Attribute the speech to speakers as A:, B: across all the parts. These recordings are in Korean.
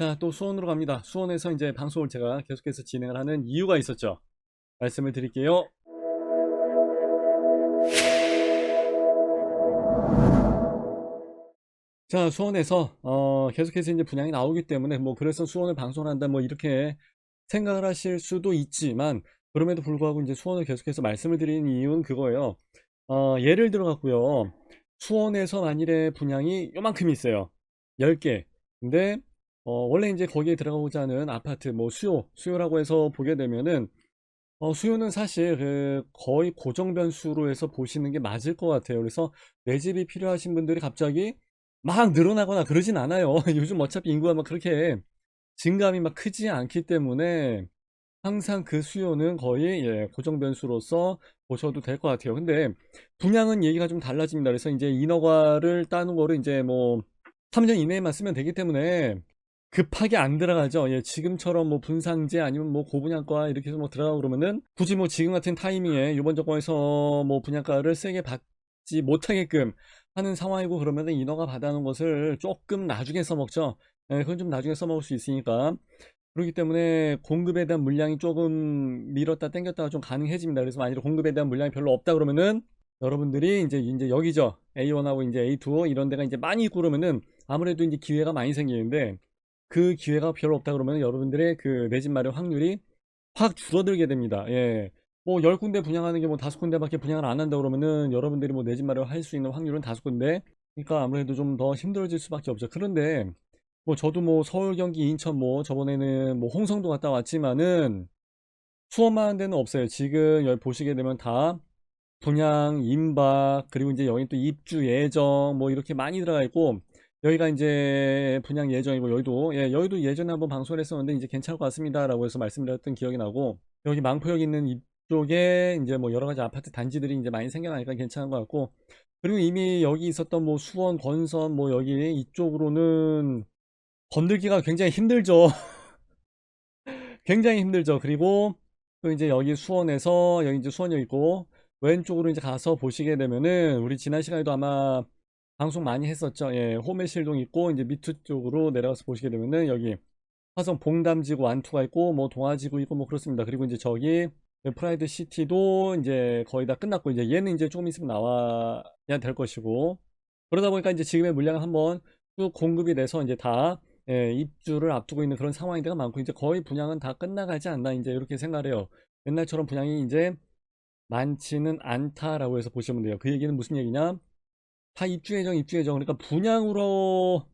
A: 자, 또 수원으로 갑니다. 수원에서 이제 방송을 제가 계속해서 진행을 하는 이유가 있었죠. 말씀을 드릴게요. 자, 수원에서 계속해서 이제 분양이 나오기 때문에 뭐 그래서 수원을 방송한다 뭐 이렇게 생각을 하실 수도 있지만, 그럼에도 불구하고 이제 수원을 계속해서 말씀을 드리는 이유는 그거예요. 예를 들어 갖고요. 수원에서 만일에 분양이 요만큼 있어요. 10개. 근데 원래 이제 거기에 들어가고자 하는 아파트 뭐 수요라고 해서 보게 되면은 수요는 사실 그 거의 고정 변수로 해서 보시는 게 맞을 것 같아요. 그래서 내 집이 필요하신 분들이 갑자기 막 늘어나거나 그러진 않아요. 요즘 어차피 인구가 막 그렇게 증감이 막 크지 않기 때문에 항상 그 수요는 거의 고정 변수로서 보셔도 될 것 같아요. 근데 분양은 얘기가 좀 달라집니다. 그래서 이제 인허가를 따는 거를 이제 뭐 3년 이내에만 쓰면 되기 때문에 급하게 안 들어가죠. 지금처럼 뭐 분상제 아니면 뭐 고분양가 이렇게 해서 뭐 들어가고 그러면은 굳이 뭐 지금 같은 타이밍에 이번 정권에서 뭐 분양가를 세게 받지 못하게끔 하는 상황이고, 그러면은 인허가 받아놓은 것을 조금 나중에 써먹죠. 그건 좀 나중에 써먹을 수 있으니까. 그렇기 때문에 공급에 대한 물량이 조금 밀었다 당겼다가 좀 가능해집니다. 그래서 만약에 공급에 대한 물량이 별로 없다 그러면은 여러분들이 이제 여기죠. A1하고 이제 A2 이런 데가 이제 많이 있고 그러면은 아무래도 이제 기회가 많이 생기는데, 그 기회가 별로 없다 그러면 여러분들의 그 내 집 마련 확률이 확 줄어들게 됩니다. 뭐 10군데 분양하는 게 뭐 5군데밖에 분양을 안 한다 그러면은 여러분들이 뭐 내 집 마련 할 수 있는 확률은 5군데. 그러니까 아무래도 좀 더 힘들어질 수밖에 없죠. 그런데 뭐 저도 뭐 서울, 경기, 인천 뭐 저번에는 뭐 홍성도 갔다 왔지만은 수원만 한 데는 없어요. 지금 여기 보시게 되면 다 분양, 임박, 그리고 이제 여기 또 입주 예정 뭐 이렇게 많이 들어가 있고, 여기가 이제 분양 예정이고, 여의도 예전에 한번 방송을 했었는데 이제 괜찮을 것 같습니다라고 해서 말씀드렸던 기억이 나고, 여기 망포역 있는 이쪽에 이제 뭐 여러 가지 아파트 단지들이 이제 많이 생겨나니까 괜찮은 것 같고, 그리고 이미 여기 있었던 뭐 수원, 권선 뭐 여기 이쪽으로는 건들기가 굉장히 힘들죠. 굉장히 힘들죠. 그리고 또 이제 여기 수원에서 여기 이제 수원역 있고 왼쪽으로 이제 가서 보시게 되면은 우리 지난 시간에도 아마 방송 많이 했었죠. 호메실동 있고 이제 밑으 쪽으로 내려가서 보시게 되면은 여기 화성 봉담지구 완투가 있고 뭐 동아지구 있고 뭐 그렇습니다. 그리고 이제 저기 프라이드 시티도 이제 거의 다 끝났고, 이제 얘는 이제 조금 있으면 나와야 될 것이고, 그러다 보니까 이제 지금의 물량을 한번 쭉 공급이 돼서 이제 다 입주를 앞두고 있는 그런 상황이 되가 많고, 이제 거의 분양은 다 끝나가지 않나 이제 이렇게 생각을 해요. 옛날처럼 분양이 이제 많지는 않다라고 해서 보시면 돼요. 그 얘기는 무슨 얘기냐? 다 입주 예정. 그러니까 분양으로서는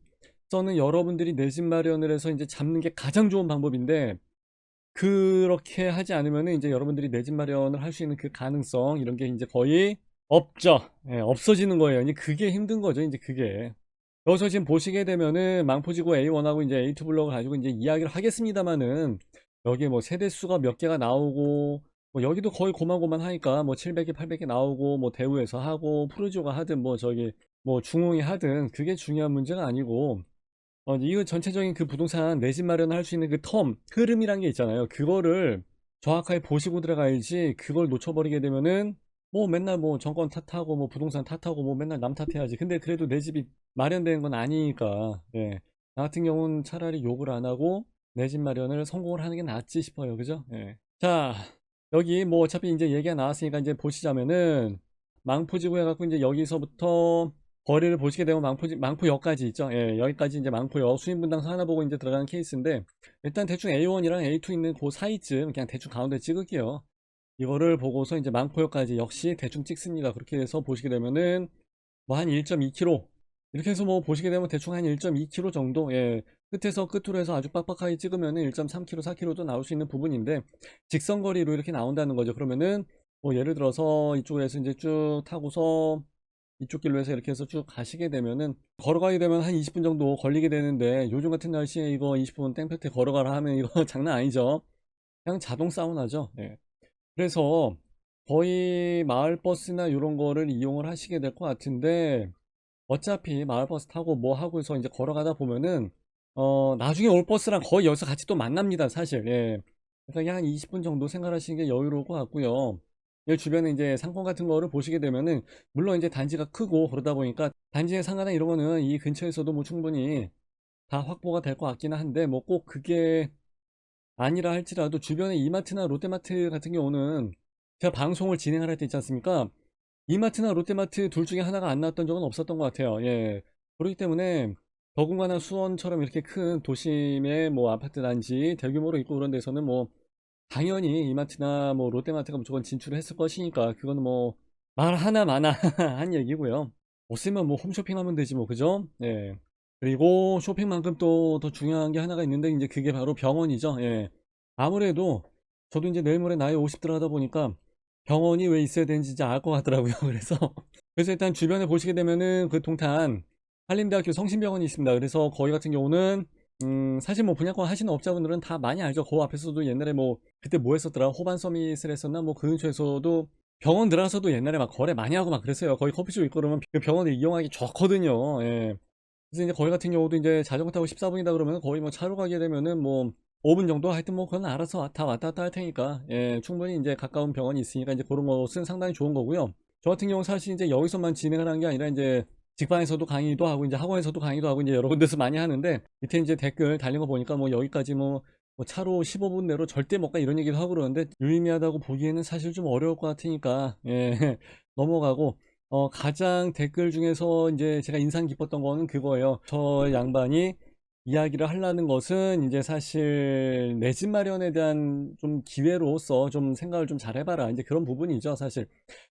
A: 여러분들이 내 집 마련을 해서 이제 잡는 게 가장 좋은 방법인데, 그렇게 하지 않으면은 이제 여러분들이 내 집 마련을 할 수 있는 그 가능성 이런 게 이제 거의 없죠. 없어지는 거예요. 이제 그게 힘든 거죠. 이제 그게. 여기서 지금 보시게 되면은 망포지구 A1하고 이제 A2 블록을 가지고 이제 이야기를 하겠습니다만은, 여기에 뭐 세대수가 몇 개가 나오고 뭐 여기도 거의 고만고만 하니까 뭐 700개 800개 나오고 뭐 대우에서 하고 푸르지오가 하든 뭐 저기 뭐 중흥이 하든 그게 중요한 문제가 아니고, 이거 전체적인 그 부동산 내 집 마련할 수 있는 그 흐름이란 게 있잖아요. 그거를 정확하게 보시고 들어가야지, 그걸 놓쳐버리게 되면은 뭐 맨날 뭐 정권 탓하고 뭐 부동산 탓하고 뭐 맨날 남 탓해야지. 근데 그래도 내 집이 마련되는 건 아니니까. 나 같은 경우는 차라리 욕을 안 하고 내 집 마련을 성공을 하는 게 낫지 싶어요. 그죠? 자, 여기 뭐 어차피 이제 얘기가 나왔으니까 이제 보시자면은 망포지구 해갖고 이제 여기서부터 거리를 보시게 되면 망포역까지 있죠. 여기까지 이제 망포역 수인분당선 하나 보고 이제 들어가는 케이스인데, 일단 대충 A1이랑 A2 있는 그 사이쯤 그냥 대충 가운데 찍을게요. 이거를 보고서 이제 망포역까지 역시 대충 찍습니다. 그렇게 해서 보시게 되면은 뭐 한 1.2km 이렇게 해서 뭐 보시게 되면 대충 한 1.2km 정도, 끝에서 끝으로 해서 아주 빡빡하게 찍으면은 1.3km, 4km도 나올 수 있는 부분인데, 직선거리로 이렇게 나온다는 거죠. 그러면은 뭐 예를 들어서 이쪽으로 해서 이제 쭉 타고서 이쪽 길로 해서 이렇게 해서 쭉 가시게 되면은 걸어가게 되면 한 20분 정도 걸리게 되는데, 요즘 같은 날씨에 이거 20분 땡볕에 걸어가라 하면 이거 장난 아니죠. 그냥 자동 사우나죠. 그래서 거의 마을버스나 이런 거를 이용을 하시게 될 것 같은데, 어차피 마을버스 타고 뭐 하고 해서 이제 걸어가다 보면은 나중에 올 버스랑 거의 여기서 같이 또 만납니다, 사실. 그러니까 한 20분 정도 생각하시는 게 여유로울 것 같고요. 여기 주변에 이제 상권 같은 거를 보시게 되면은, 물론 이제 단지가 크고 그러다 보니까 단지의 상가나 이런 거는 이 근처에서도 뭐 충분히 다 확보가 될 것 같기는 한데 뭐 꼭 그게 아니라 할지라도 주변에 이마트나 롯데마트 같은 경우는 제가 방송을 진행할 때 있지 않습니까? 이마트나 롯데마트 둘 중에 하나가 안 나왔던 적은 없었던 것 같아요. 예. 그렇기 때문에 더군다나 수원처럼 이렇게 큰 도심의 뭐 아파트 단지 대규모로 있고 그런 데서는 뭐 당연히 이마트나 뭐 롯데마트가 무조건 진출을 했을 것이니까 그거는 뭐 말 하나 마나 한 얘기고요. 없으면 뭐 홈쇼핑하면 되지 뭐 그죠? 예. 그리고 쇼핑만큼 또 더 중요한 게 하나가 있는데 이제 그게 바로 병원이죠. 예. 아무래도 저도 이제 내일 모레 나이 50 들어가다 보니까 병원이 왜 있어야 되는지 이제 알 것 같더라고요. 그래서 일단 주변에 보시게 되면은 그 동탄 한림대학교 성심병원이 있습니다. 그래서 거기 같은 경우는 사실 뭐 분양권 하시는 업자분들은 다 많이 알죠. 그 앞에서도 옛날에 뭐 그때 뭐 했었더라 호반 서밋을 했었나 뭐 그 근처에서도 병원 들어가서도 옛날에 막 거래 많이 하고 막 그랬어요. 거기 커피숍 있고 그러면 그 병원을 이용하기 좋거든요. 예. 그래서 이제 거기 같은 경우도 이제 자전거 타고 14분이다 그러면 거의 뭐 차로 가게 되면은 뭐 5분 정도 하여튼 뭐 그건 알아서 다 왔다 갔다 할 테니까 예, 충분히 이제 가까운 병원이 있으니까 이제 그런 것은 상당히 좋은 거고요. 저 같은 경우는 사실 이제 여기서만 진행을 하는 게 아니라 이제 직방에서도 강의도 하고 이제 학원에서도 강의도 하고 이제 여러 군데서 많이 하는데 밑에 이제 댓글 달린 거 보니까 뭐 여기까지 뭐 차로 15분 내로 절대 못 가 이런 얘기도 하고 그러는데 유의미하다고 보기에는 사실 좀 어려울 것 같으니까 예, 넘어가고 가장 댓글 중에서 이제 제가 인상 깊었던 거는 그거예요. 저 양반이 이야기를 하려는 것은 이제 사실 내 집 마련에 대한 좀 기회로서 좀 생각을 좀 잘 해봐라. 이제 그런 부분이죠, 사실.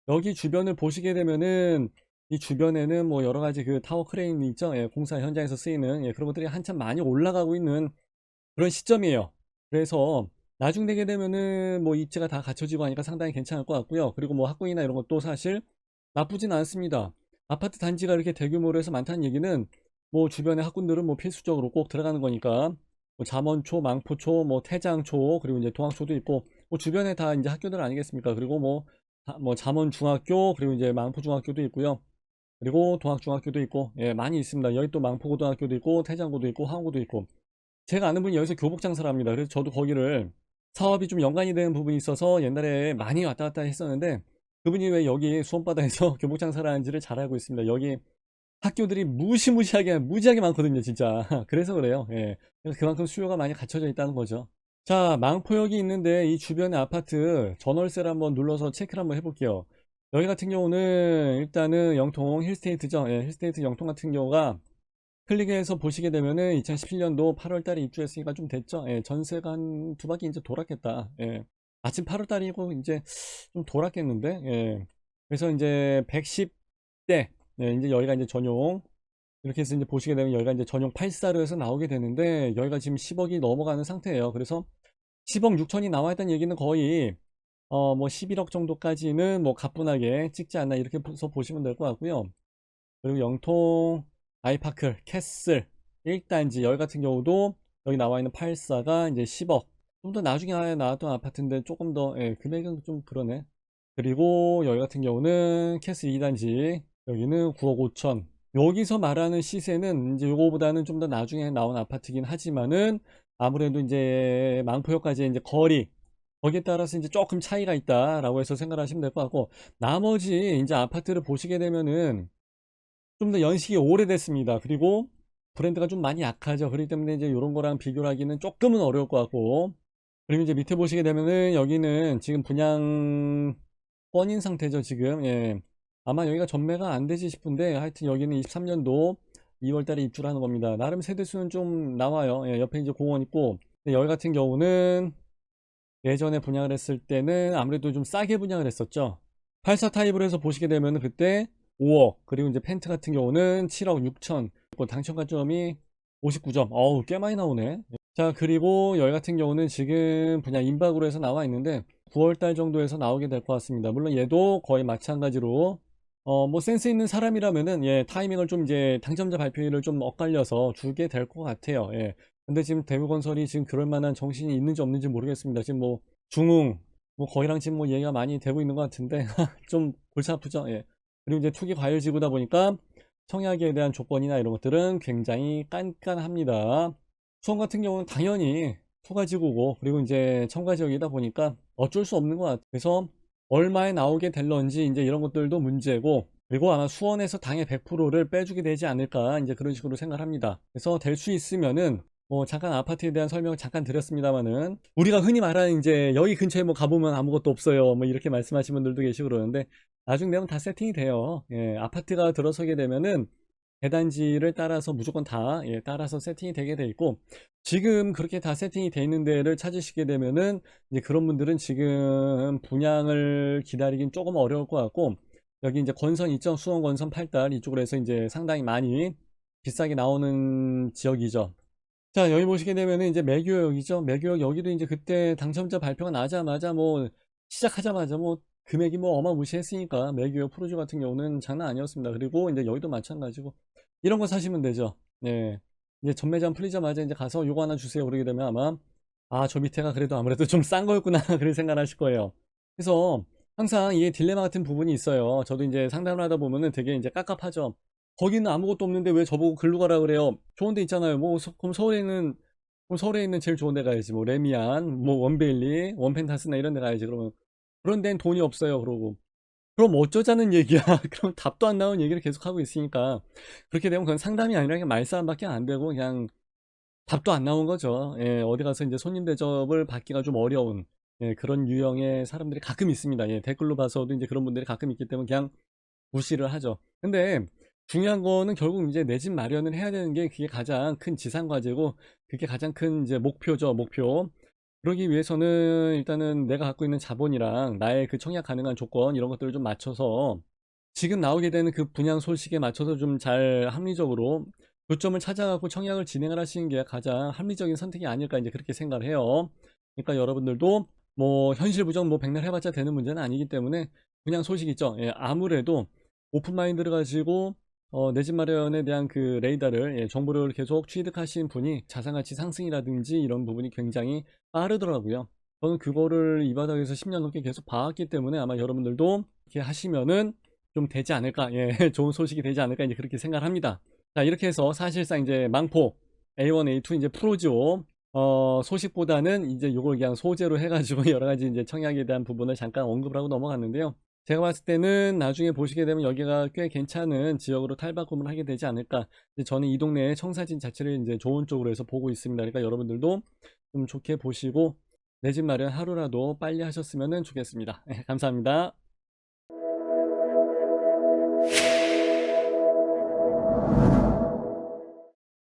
A: 여기 주변을 보시게 되면은 이 주변에는 뭐 여러 가지 그 타워 크레인이 있죠. 예, 공사 현장에서 쓰이는 예, 그런 것들이 한참 많이 올라가고 있는 그런 시점이에요. 그래서 나중 되게 되면은 뭐 입지가 다 갖춰지고 하니까 상당히 괜찮을 것 같고요. 그리고 뭐 학군이나 이런 것도 사실 나쁘진 않습니다. 아파트 단지가 이렇게 대규모로 해서 많다는 얘기는 뭐 주변의 학군들은 뭐 필수적으로 꼭 들어가는 거니까 뭐 잠원초, 망포초, 뭐 태장초 그리고 이제 동학초도 있고 뭐 주변에 다 이제 학교들 아니겠습니까? 그리고 뭐 잠원중학교 그리고 이제 망포중학교도 있고요. 그리고 동학중학교도 있고 예 많이 있습니다. 여기 또 망포고등학교도 있고 태장고도 있고 항고도 있고 제가 아는 분이 여기서 교복 장사를 합니다. 그래서 저도 거기를 사업이 좀 연관이 되는 부분이 있어서 옛날에 많이 왔다 갔다 했었는데 그분이 왜 여기 수원바다에서 교복 장사를 하는지를 잘 알고 있습니다. 여기 학교들이 무시무시하게 무지하게 많거든요, 진짜. 그래서 그래요. 예. 그래서 그만큼 수요가 많이 갖춰져 있다는 거죠. 자, 망포역이 있는데 이 주변의 아파트 전월세를 한번 눌러서 체크를 한번 해볼게요. 여기 같은 경우는 일단은 영통 힐스테이트죠. 예, 힐스테이트 영통 같은 경우가 클릭해서 보시게 되면은 2017년도 8월 달에 입주했으니까 좀 됐죠. 예, 전세가 한 두 바퀴 이제 돌았겠다. 예. 마침 8월 달이고 이제 좀 돌았겠는데. 예. 그래서 이제 110대 예, 이제 여기가 이제 전용 이렇게 해서 이제 보시게 되면 여기가 이제 전용 8사로 해서 나오게 되는데 여기가 지금 10억이 넘어가는 상태예요. 그래서 10억 6천이 나와 있다는 얘기는 거의 뭐 11억 정도까지는 뭐 가뿐하게 찍지 않나 이렇게 해서 보시면 될 것 같고요. 그리고 영통 아이파크 캐슬 1단지 여기 같은 경우도 여기 나와 있는 84가 이제 10억 좀 더 나중에 나왔던 아파트인데 조금 더 예, 금액은 좀 그러네. 그리고 여기 같은 경우는 캐슬 2단지 여기는 9억 5천 여기서 말하는 시세는 이제 요거보다는 좀 더 나중에 나온 아파트긴 하지만은 아무래도 이제 망포역까지 이제 거리 거기에 따라서 이제 조금 차이가 있다라고 해서 생각하시면 될 것 같고 나머지 이제 아파트를 보시게 되면은 좀 더 연식이 오래됐습니다. 그리고 브랜드가 좀 많이 약하죠. 그렇기 때문에 이제 이런 거랑 비교를 하기는 조금은 어려울 것 같고 그리고 이제 밑에 보시게 되면은 여기는 지금 분양 뻔인 상태죠, 지금. 예. 아마 여기가 전매가 안 되지 싶은데 하여튼 여기는 23년도 2월 달에 입주를 하는 겁니다. 나름 세대수는 좀 나와요. 예, 옆에 이제 공원 있고 근데 여기 같은 경우는 예전에 분양을 했을 때는 아무래도 좀 싸게 분양을 했었죠. 84 타입으로 해서 보시게 되면 그때 5억 그리고 이제 펜트 같은 경우는 7억 6천 당첨가점이 59점 어우 꽤 많이 나오네. 자 그리고 여기 같은 경우는 지금 분양 임박으로 해서 나와 있는데 9월달 정도에서 나오게 될 것 같습니다. 물론 얘도 거의 마찬가지로 뭐 센스 있는 사람이라면은 예 타이밍을 좀 이제 당첨자 발표일을 좀 엇갈려서 주게 될 것 같아요. 예. 근데 지금 대우건설이 지금 그럴 만한 정신이 있는지 없는지 모르겠습니다. 지금 뭐 중흥 뭐 거기랑 지금 뭐 얘기가 많이 되고 있는 것 같은데 좀 골치 아프죠. 예. 그리고 이제 투기 과열지구다 보니까 청약에 대한 조건이나 이런 것들은 굉장히 깐깐합니다. 수원 같은 경우는 당연히 투과지구고 그리고 이제 첨가지역이다 보니까 어쩔 수 없는 것 같아요. 그래서 얼마에 나오게 될런지 이제 이런 것들도 문제고 그리고 아마 수원에서 당의 100%를 빼주게 되지 않을까 이제 그런 식으로 생각을 합니다. 그래서 될 수 있으면은 뭐 잠깐 아파트에 대한 설명을 잠깐 드렸습니다만은 우리가 흔히 말하는 이제 여기 근처에 뭐 가보면 아무것도 없어요 뭐 이렇게 말씀하시는 분들도 계시고 그러는데 나중 되면 다 세팅이 돼요. 예, 아파트가 들어서게 되면은 대단지를 따라서 무조건 다 예, 따라서 세팅이 되게 돼 있고 지금 그렇게 다 세팅이 돼 있는 데를 찾으시게 되면은 이제 그런 분들은 지금 분양을 기다리긴 조금 어려울 것 같고 여기 이제 권선 있죠? 수원 권선 8달 이쪽으로 해서 이제 상당히 많이 비싸게 나오는 지역이죠. 자, 여기 보시게 되면은 이제 매교역이죠. 매교역 여기도 이제 그때 당첨자 발표가 나자마자 뭐 시작하자마자 뭐 금액이 뭐 어마무시했으니까 매교역 프로즈 같은 경우는 장난 아니었습니다. 그리고 이제 여기도 마찬가지고 이런 거 사시면 되죠. 네. 이제 전매장 풀리자마자 이제 가서 요거 하나 주세요. 그러게 되면 아마 아, 저 밑에가 그래도 아무래도 좀 싼 거였구나. 그런 생각을 하실 거예요. 그래서 항상 이게 딜레마 같은 부분이 있어요. 저도 이제 상담을 하다 보면은 되게 이제 깝깝하죠. 거기는 아무것도 없는데 왜 저보고 글로 가라 그래요? 좋은 데 있잖아요. 뭐 그럼 서울에 있는 제일 좋은 데 가야지. 뭐 레미안, 뭐 원베일리, 원펜타스나 이런 데 가야지. 그러면 그런 데는 돈이 없어요. 그러고 그럼 어쩌자는 얘기야. 그럼 답도 안 나오는 얘기를 계속 하고 있으니까 그렇게 되면 그건 상담이 아니라 그냥 말싸움밖에 안 되고 그냥 답도 안 나온 거죠. 예, 어디 가서 이제 손님 대접을 받기가 좀 어려운 예, 그런 유형의 사람들이 가끔 있습니다. 예, 댓글로 봐서도 이제 그런 분들이 가끔 있기 때문에 그냥 무시를 하죠. 근데 중요한 거는 결국 이제 내 집 마련을 해야 되는 게 그게 가장 큰 지상 과제고 그게 가장 큰 이제 목표죠, 목표. 그러기 위해서는 일단은 내가 갖고 있는 자본이랑 나의 그 청약 가능한 조건 이런 것들을 좀 맞춰서 지금 나오게 되는 그 분양 소식에 맞춰서 좀 잘 합리적으로 교점을 찾아가고 청약을 진행을 하시는 게 가장 합리적인 선택이 아닐까 이제 그렇게 생각을 해요. 그러니까 여러분들도 뭐 현실 부정 뭐 백날 해봤자 되는 문제는 아니기 때문에 분양 소식 있죠. 예, 아무래도 오픈 마인드를 가지고 내 집 마련에 대한 그 레이더를 예, 정보를 계속 취득하신 분이 자산가치 상승이라든지 이런 부분이 굉장히 빠르더라고요. 저는 그거를 이 바닥에서 10년 넘게 계속 봐왔기 때문에 아마 여러분들도 이렇게 하시면은 좀 되지 않을까, 예, 좋은 소식이 되지 않을까 이제 그렇게 생각을 합니다. 자, 이렇게 해서 사실상 이제 망포 A1, A2 이제 프로지오 소식보다는 이제 요걸 그냥 소재로 해가지고 여러 가지 이제 청약에 대한 부분을 잠깐 언급을 하고 넘어갔는데요. 제가 봤을 때는 나중에 보시게 되면 여기가 꽤 괜찮은 지역으로 탈바꿈을 하게 되지 않을까. 저는 이 동네의 청사진 자체를 이제 좋은 쪽으로 해서 보고 있습니다. 그러니까 여러분들도 좀 좋게 보시고 내 집 마련 하루라도 빨리 하셨으면 좋겠습니다. 감사합니다.